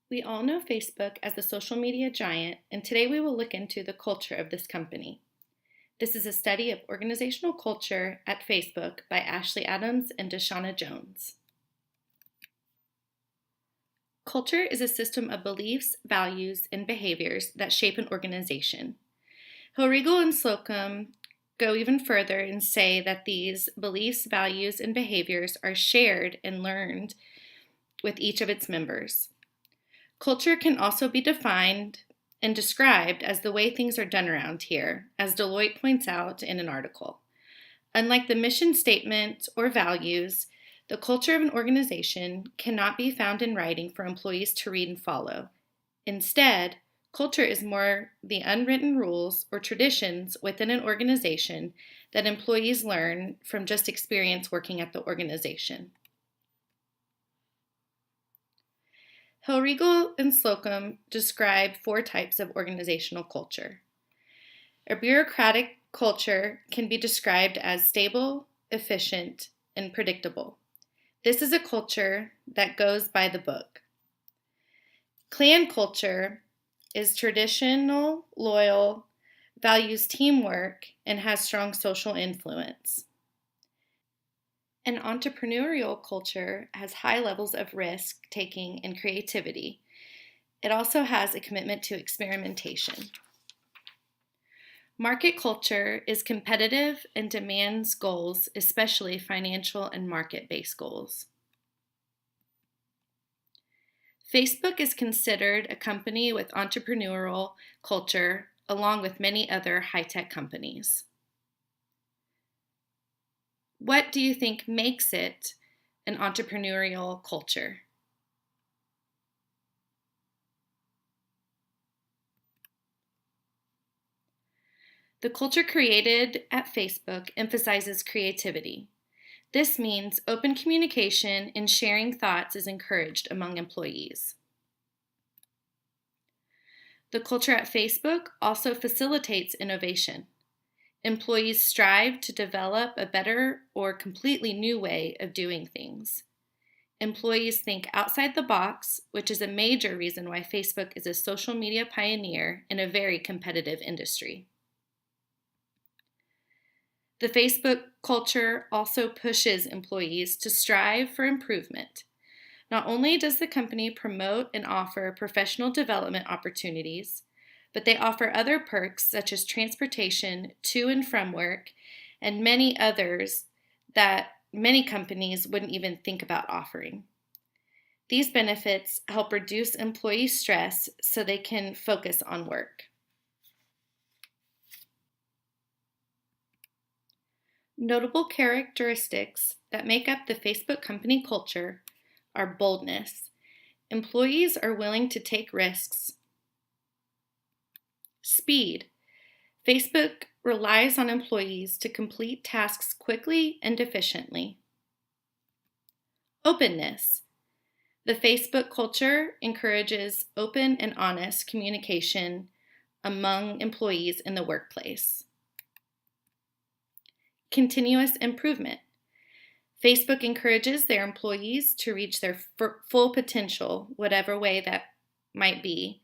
We all know Facebook as the social media giant, and today we will look into the culture of this company. This is a study of organizational culture at Facebook by Ashley Adams and Deshauna Jones. Culture is a system of beliefs, values, and behaviors that shape an organization. Hilrigal and Slocum go even further and say that these beliefs, values, and behaviors are shared and learned with each of its members. Culture can also be defined and described as the way things are done around here, as Deloitte points out in an article. Unlike the mission statement or values, the culture of an organization cannot be found in writing for employees to read and follow. Instead, culture is more the unwritten rules or traditions within an organization that employees learn from just experience working at the organization. Hilrigal and Slocum describe 4 types of organizational culture. A bureaucratic culture can be described as stable, efficient, and predictable. This is a culture that goes by the book. Clan culture is traditional, loyal, values teamwork, and has strong social influence. An entrepreneurial culture has high levels of risk-taking and creativity. It also has a commitment to experimentation. Market culture is competitive and demands goals, especially financial and market-based goals. Facebook is considered a company with entrepreneurial culture, along with many other high-tech companies. What do you think makes it an entrepreneurial culture? The culture created at Facebook emphasizes creativity. This means open communication and sharing thoughts is encouraged among employees. The culture at Facebook also facilitates innovation. Employees strive to develop a better or completely new way of doing things. Employees think outside the box, which is a major reason why Facebook is a social media pioneer in a very competitive industry. The Facebook culture also pushes employees to strive for improvement. Not only does the company promote and offer professional development opportunities, but they offer other perks such as transportation to and from work and many others that many companies wouldn't even think about offering. These benefits help reduce employee stress so they can focus on work. Notable characteristics that make up the Facebook company culture are boldness. Employees are willing to take risks. Speed. Facebook relies on employees to complete tasks quickly and efficiently. Openness. The Facebook culture encourages open and honest communication among employees in the workplace. Continuous improvement. Facebook encourages their employees to reach their full potential, whatever way that might be.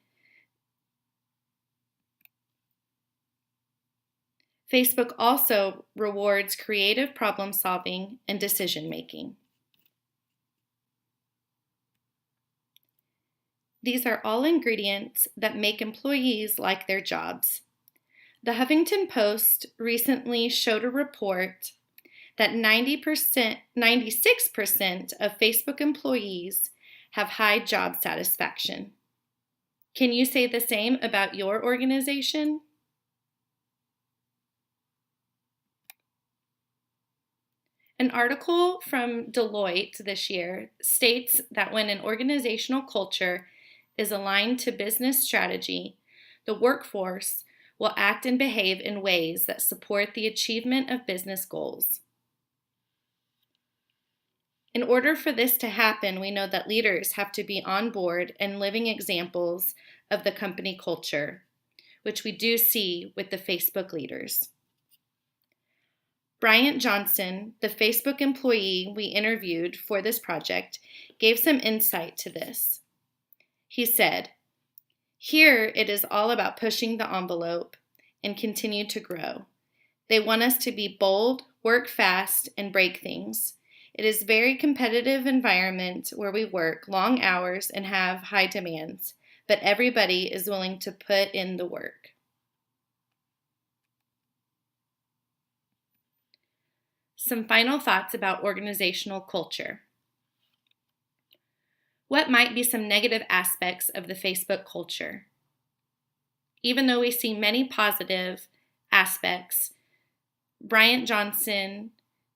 Facebook also rewards creative problem solving and decision making. These are all ingredients that make employees like their jobs. The Huffington Post recently showed a report that 96% of Facebook employees have high job satisfaction. Can you say the same about your organization? An article from Deloitte this year states that when an organizational culture is aligned to business strategy, the workforce will act and behave in ways that support the achievement of business goals. In order for this to happen, we know that leaders have to be on board and living examples of the company culture, which we do see with the Facebook leaders. Bryant Johnson, the Facebook employee we interviewed for this project, gave some insight to this. He said, "Here it is all about pushing the envelope and continue to grow. They want us to be bold, work fast, and break things. It is a very competitive environment where we work long hours and have high demands, but everybody is willing to put in the work." Some final thoughts about organizational culture. What might be some negative aspects of the Facebook culture? Even though we see many positive aspects, Bryant Johnson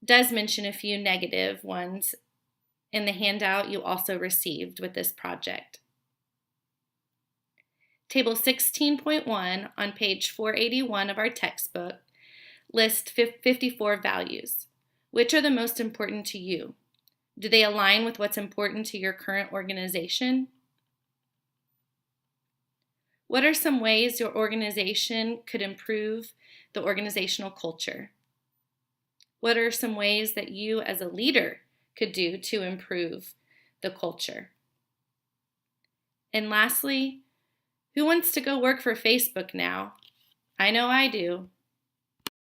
does mention a few negative ones in the handout you also received with this project. Table 16.1 on page 481 of our textbook lists 54 values. Which are the most important to you? Do they align with what's important to your current organization? What are some ways your organization could improve the organizational culture? What are some ways that you as a leader could do to improve the culture? And lastly, who wants to go work for Facebook now? I know I do.